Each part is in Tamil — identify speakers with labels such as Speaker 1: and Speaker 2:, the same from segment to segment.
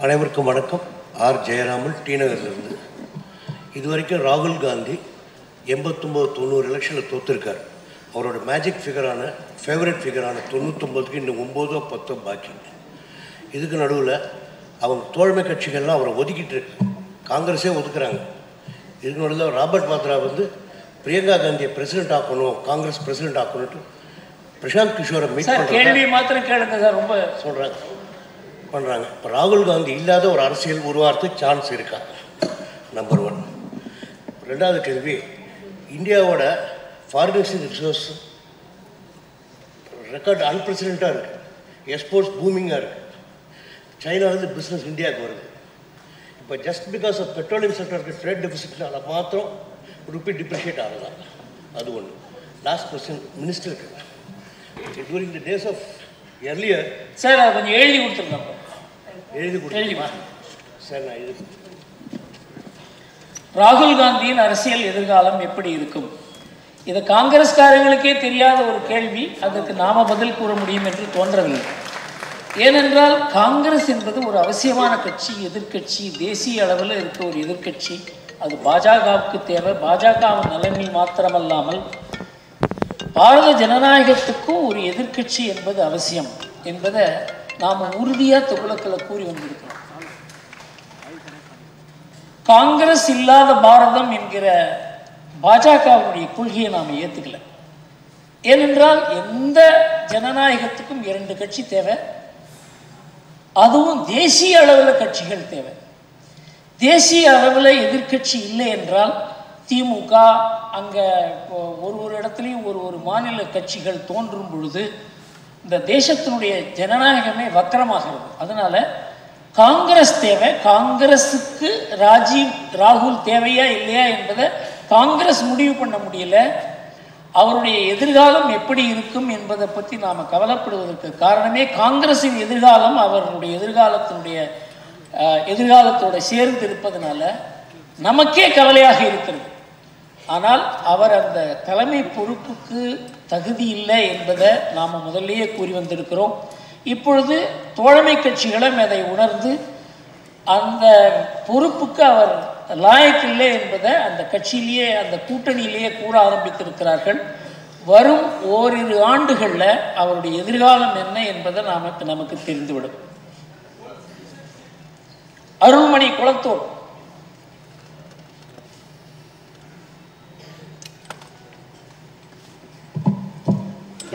Speaker 1: அனைவருக்கும் வணக்கம். ஆர் ஜெயராமன், டி நகர்லேருந்து. இதுவரைக்கும் ராகுல் காந்தி 89-90 எலெக்ஷனில் தோற்றுருக்கார். அவரோட மேஜிக் ஃபிகரான ஃபேவரட் ஃபிகரான 99க்கு இன்னும் 9 or 10 பாக்கி. இதுக்கு நடுவில் அவங்க தோழமை கட்சிகள்லாம் அவரை ஒதுக்கிட்டு இருக்கு. காங்கிரஸே ஒதுக்குறாங்க. இதுக்கு நடுவில் ராபர்ட் வாத்ரா பிரியங்கா காந்தியை பிரசிடென்ட் ஆக்கணும், காங்கிரஸ் பிரசிடென்ட் ஆக்கணும்ட்டு பிரசாந்த் கிஷோரை மீட் பண்ணுறாங்க. இப்போ ராகுல் காந்தி இல்லாத ஒரு அரசியல் உருவாகிறதுக்கு சான்ஸ் இருக்கா? நம்பர் 1. ரெண்டாவது கேள்வி, இந்தியாவோட ஃபாரின் ரிசோர்ஸ் ரெக்கார்ட் அன்பிரசிடென்ட்டாக இருக்குது. எக்ஸ்போர்ட்ஸ் பூமிங்காக இருக்குது. சைனாவிலேருந்து பிஸ்னஸ் இந்தியாவுக்கு வருது. இப்போ ஜஸ்ட் பிகாஸ் ஆஃப் பெட்ரோலியம் செக்டருக்கு ட்ரேட் டெபிசிட்னால மாத்திரம் ருப்பி டிப்ரிஷியேட் ஆகலாம். அது ஒன்று. லாஸ்ட் கொஸ்டின் மினிஸ்டருக்கு. During the days of earlier
Speaker 2: sir அதை கொஞ்சம் எழுதி கொடுத்துருந்தோம்.
Speaker 1: எழுதி கொடுத்துருமா சார்? நான் இது
Speaker 2: ராகுல் காந்தியின் அரசியல் எதிர்காலம் எப்படி இருக்கும்? இது காங்கிரஸ்காரங்களுக்கே தெரியாத ஒரு கேள்வி. அதற்கு நாம பதில் கூற முடியும் என்று தோன்றவில்லை. ஏனென்றால் காங்கிரஸ் என்பது ஒரு அவசியமான கட்சி, எதிர்கட்சி, தேசிய அளவில் இருக்க ஒரு எதிர்கட்சி. அது பாஜகவுக்கு தேவை. பாஜகவின் நலனில் மாத்திரமல்லாமல் பாரத ஜனநாயகத்துக்கும் ஒரு எதிர்கட்சி என்பது அவசியம் என்பதை நாம் உறுதியாக துவக்கத்தில் கூறி வந்திருக்கிறோம். காங்கிரஸ் இல்லாத பாரதம் என்கிற பாஜகவுடைய கொள்கையை நாம் ஏற்றுக்கல. ஏனென்றால் எந்த ஜனநாயகத்துக்கும் 2 கட்சி தேவை. அதுவும் தேசிய அளவில் கட்சிகள் தேவை. தேசிய அளவில் எதிர்கட்சி இல்லை என்றால் திமுக அங்கே ஒரு இடத்துலையும் ஒரு மாநில கட்சிகள் தோன்றும் பொழுது இந்த தேசத்தினுடைய ஜனநாயகமே வக்கரமாகிறது. அதனால் காங்கிரஸ் தேவை. காங்கிரஸுக்கு ராகுல் தேவையா இல்லையா என்பதை காங்கிரஸ் முடிவு பண்ண முடியல. அவருடைய எதிர்காலம் எப்படி இருக்கும் என்பதை பற்றி நாம் கவலைப்படுவதற்கு காரணமே காங்கிரஸின் எதிர்காலம் அவருடைய எதிர்காலத்தோடு சேர்ந்து இருப்பதனால நமக்கே கவலையாக இருக்கிறது. ஆனால் அவர் அந்த தலைமை பொறுப்புக்கு தகுதி இல்லை என்பதை நாம் முதல்லையே கூறி வந்திருக்கிறோம். இப்பொழுது தோழமை கட்சிகளும் அதை உணர்ந்து அந்த பொறுப்புக்கு அவர் லாயக்கு இல்லை என்பதை அந்த கட்சியிலேயே அந்த கூட்டணியிலேயே கூற ஆரம்பித்திருக்கிறார்கள். வரும் ஓரிரு ஆண்டுகளில் அவருடைய எதிர்காலம் என்ன என்பதை நமக்கு தெரிந்துவிடும். அருள்மணி குளத்தூர்.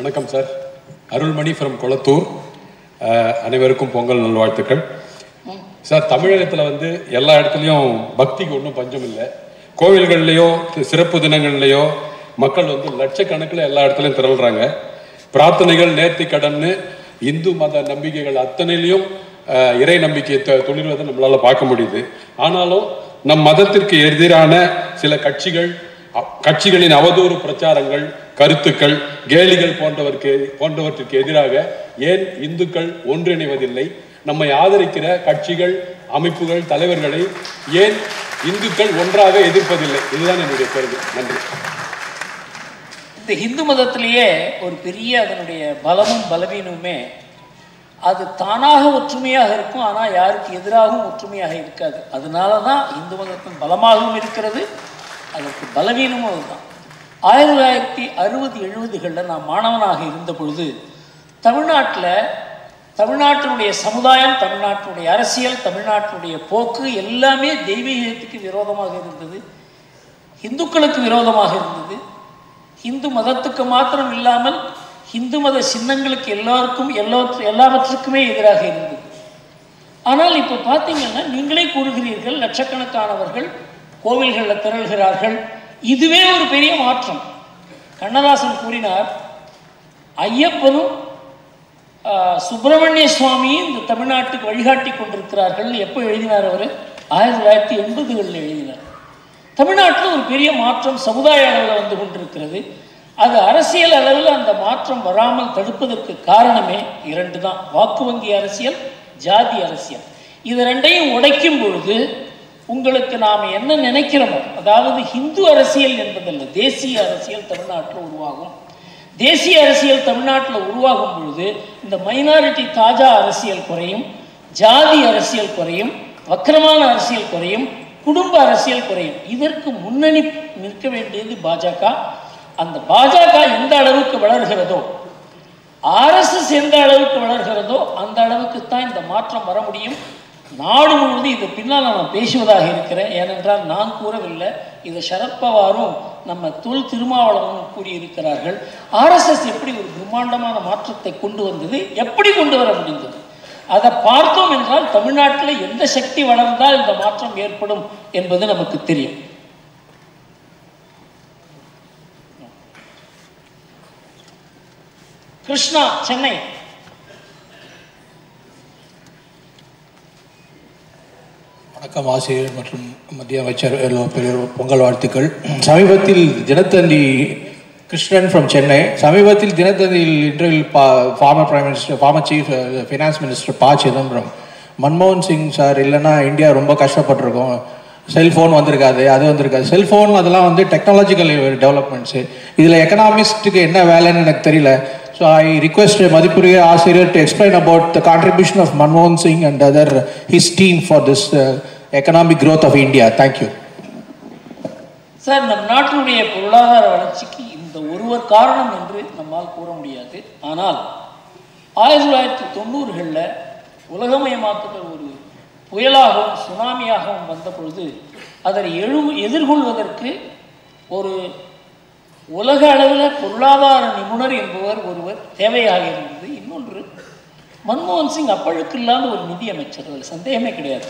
Speaker 3: வணக்கம் சார். அருள்மணி ஃப்ரம் கொளத்தூர். அனைவருக்கும் பொங்கல் நல்வாழ்த்துக்கள் சார். தமிழகத்தில் எல்லா இடத்துலையும் பக்திக்கு ஒன்றும் பஞ்சம் இல்லை. கோவில்கள்லையோ சிறப்பு தினங்கள்லையோ மக்கள் லட்சக்கணக்கில் எல்லா இடத்துலையும் திரள்றாங்க. பிரார்த்தனைகள், நேர்த்தி கடன்னு இந்து மத நம்பிக்கைகள் அத்தனையிலையும் இறை நம்பிக்கையை துளிர்வதை நம்மளால் பார்க்க முடியுது. ஆனாலும் நம் மதத்திற்கு எதிரான சில கட்சிகளின் அவதூறு பிரச்சாரங்கள், கருத்துக்கள், கேலிகள் போன்றவற்றிற்கு எதிராக ஏன் இந்துக்கள் ஒன்றிணைவதில்லை? நம்மை ஆதரிக்கிற கட்சிகள், அமைப்புகள், தலைவர்களை ஏன் இந்துக்கள் ஒன்றாக எதிர்ப்பதில்லை? இதுதான் என்னுடைய கேள்வி. நன்றி.
Speaker 2: இந்த இந்து மதத்திலேயே ஒரு பெரிய அதனுடைய பலமும் பலவீனமுமே அது தானாக ஒற்றுமையாக இருக்கும். ஆனால் யாருக்கு எதிராகவும் ஒற்றுமையாக இருக்காது. அதனால தான் இந்து மதத்தின் பலமாகவும் இருக்கிறது, அதற்கு பலவீனமும் அதுதான். 1960-70களில் நான் மாணவனாக இருந்த பொழுது தமிழ்நாட்டினுடைய சமுதாயம், தமிழ்நாட்டினுடைய அரசியல், தமிழ்நாட்டினுடைய போக்கு எல்லாமே தெய்வீகத்துக்கு விரோதமாக இருந்தது, இந்துக்களுக்கு விரோதமாக இருந்தது. இந்து மதத்துக்கு மாத்திரம் இல்லாமல் இந்து மத சின்னங்களுக்கு எல்லாவற்றுக்குமே எதிராக இருந்தது. ஆனால் இப்போ பார்த்தீங்கன்னா நீங்களே கூறுகிறீர்கள், லட்சக்கணக்கானவர்கள் கோவில்களில் திரள்கிறார்கள். இதுவே ஒரு பெரிய மாற்றம். கண்ணதாசன் கூறினார், ஐயப்பனும் சுப்பிரமணிய சுவாமியும் இந்த தமிழ்நாட்டுக்கு வழிகாட்டி கொண்டிருக்கிறார்கள். எப்போ எழுதினார் அவர்? 1980களில் எழுதினார். தமிழ்நாட்டில் ஒரு பெரிய மாற்றம் சமுதாய அளவில் வந்து கொண்டிருக்கிறது. அது அரசியல் அளவில் அந்த மாற்றம் வராமல் தடுப்பதற்கு காரணமே 2 தான். வாக்கு வங்கி அரசியல், ஜாதி அரசியல். இது 2ஐயும் உடைக்கும் பொழுது உங்களுக்கு நாம் என்ன நினைக்கிறோமோ, அதாவது இந்து அரசியல் என்பதல்ல, தேசிய அரசியல் தமிழ்நாட்டில் உருவாகும். தேசிய அரசியல் தமிழ்நாட்டில் உருவாகும் பொழுது இந்த மைனாரிட்டி தாஜா அரசியல் குறையும், ஜாதி அரசியல் குறையும், வக்கிரமான அரசியல் குறையும், குடும்ப அரசியல் குறையும். இதற்கு முன்னணி நிற்க வேண்டியது பாஜக. அந்த பாஜக எந்த அளவுக்கு வளர்கிறதோ, ஆர்எஸ்எஸ் எந்த அளவுக்கு வளர்கிறதோ அந்த அளவுக்கு தான் இந்த மாற்றம் வர முடியும். நாடு முழுவதும் இது பின்னால் நான் பேசுவதாக இருக்கிறேன். ஏனென்றால் நான் கூறவில்லை, இதை சரத்பவாரும் நம்ம தொல் திருமாவளவனும் கூறியிருக்கிறார்கள். ஆர்எஸ்எஸ் எப்படி ஒரு பிரம்மாண்டமான மாற்றத்தை கொண்டு வந்தது, எப்படி கொண்டு வர முடிந்தது, அதை பார்த்தோம் என்றால் தமிழ்நாட்டில் எந்த சக்தி வளர்ந்தால் இந்த மாற்றம் ஏற்படும் என்பது நமக்கு தெரியும். கிருஷ்ணா, சென்னை.
Speaker 4: வணக்கம் ஆசிரியர் மற்றும் மத்திய அமைச்சர் பொங்கல் வாழ்த்துக்கள். சமீபத்தில் தினத்தந்தி கிருஷ்ணன் ஃப்ரம் சென்னை, சமீபத்தில் தினத்தந்தியில் interview former prime minister, former chief finance minister P Chidambaram, மன்மோகன் சிங் சார் இல்லைன்னா இந்தியா ரொம்ப கஷ்டப்பட்டிருக்கோம், செல்ஃபோன் வந்திருக்காது, அது வந்திருக்காது. செல்ஃபோன் அதெல்லாம் வந்து டெக்னாலஜிக்கல் டெவலப்மெண்ட்ஸு, இதில் எக்கனாமிஸ்ட்டுக்கு என்ன வேலைன்னு எனக்கு தெரியல. So I request மதிப்புரிய ஆசிரியர் to explain about the contribution of Manmohan Singh and his team for this economic growth of India. Thank you.
Speaker 2: Sir, நம் நாட்டினுடைய பொருளாதார வளர்ச்சிக்கு இந்த ஒருவர் காரணம் என்று நம்மால் கூற முடியாது. ஆனால் 1990களில் உலகமயமாக்குதல் ஒரு புயலாகவும் சுனாமியாகவும் வந்த பொழுது அதை எதிர்கொள்வதற்கு ஒரு உலக அளவில் பொருளாதார நிபுணர் என்பவர் ஒருவர் தேவையாக இருந்தது. இன்னொன்று, மன்மோகன் சிங் அப்பழுக்கு இல்லாத ஒரு நிதி அமைச்சர், அதில் சந்தேகமே கிடையாது.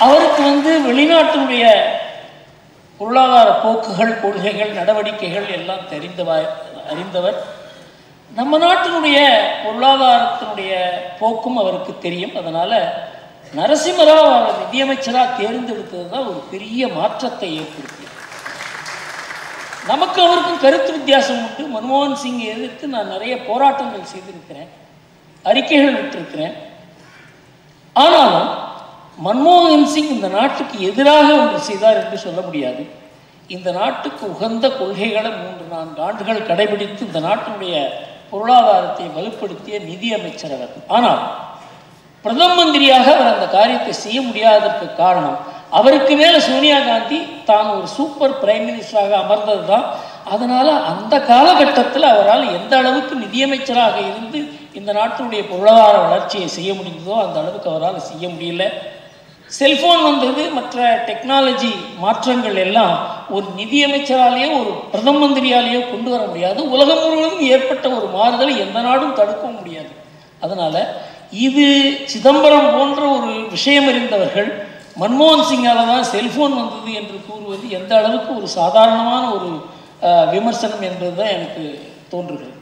Speaker 2: அவருக்கு வெளிநாட்டினுடைய பொருளாதார போக்குகள், கொள்கைகள், நடவடிக்கைகள் எல்லாம் அறிந்தவர். நம்ம நாட்டினுடைய பொருளாதாரத்தினுடைய போக்கும் அவருக்கு தெரியும். அதனால் நரசிம்மராவ் அவர் நிதியமைச்சராக தேர்ந்தெடுத்தது தான் ஒரு பெரிய மாற்றத்தை ஏற்படுத்தியது. நமக்கு அவருக்கும் கருத்து வித்தியாசம் உண்டு. மன்மோகன் சிங்கை எதிர்த்து நான் நிறைய போராட்டங்கள் செய்திருக்கிறேன், அறிக்கைகள் விட்டிருக்கிறேன். ஆனாலும் மன்மோகன் சிங் இந்த நாட்டுக்கு எதிராக ஒன்று செய்தார் என்று சொல்ல முடியாது. இந்த நாட்டுக்கு உகந்த கொள்கைகளை 3-4 ஆண்டுகள் கடைபிடித்து இந்த நாட்டினுடைய பொருளாதாரத்தை வலுப்படுத்திய நிதி அமைச்சர் அவர். ஆனால் பிரதம மந்திரியாக அவர் அந்த காரியத்தை செய்ய முடியாததற்கு காரணம், அவருக்கு மேலே சோனியா காந்தி தான் ஒரு சூப்பர் பிரைம் மினிஸ்டராக அமர்ந்தது தான். அதனால் அந்த காலகட்டத்தில் அவரால் எந்த அளவுக்கு நிதியமைச்சராக இருந்து இந்த நாட்டினுடைய பொருளாதார வளர்ச்சியை செய்ய முடிந்ததோ அந்த அளவுக்கு அவரால் செய்ய முடியல. செல்ஃபோன் வந்தது, மற்ற டெக்னாலஜி மாற்றங்கள் எல்லாம் ஒரு நிதியமைச்சராலேயோ ஒரு பிரதம மந்திரியாலேயோ கொண்டு வர முடியாது. உலகம் முழுவதும் ஏற்பட்ட ஒரு மாறுதலை எந்த நாடும் தடுக்கவும் முடியாது. அதனால் இது சிதம்பரம் போன்ற ஒரு விஷயம் அறிந்தவர்கள் மன்மோகன் சிங்கால தான் செல்ஃபோன் வந்தது என்று கூறுவது எந்த அளவுக்கு ஒரு சாதாரணமான ஒரு விமர்சனம் என்பது தான் எனக்கு தோன்றுகிறது.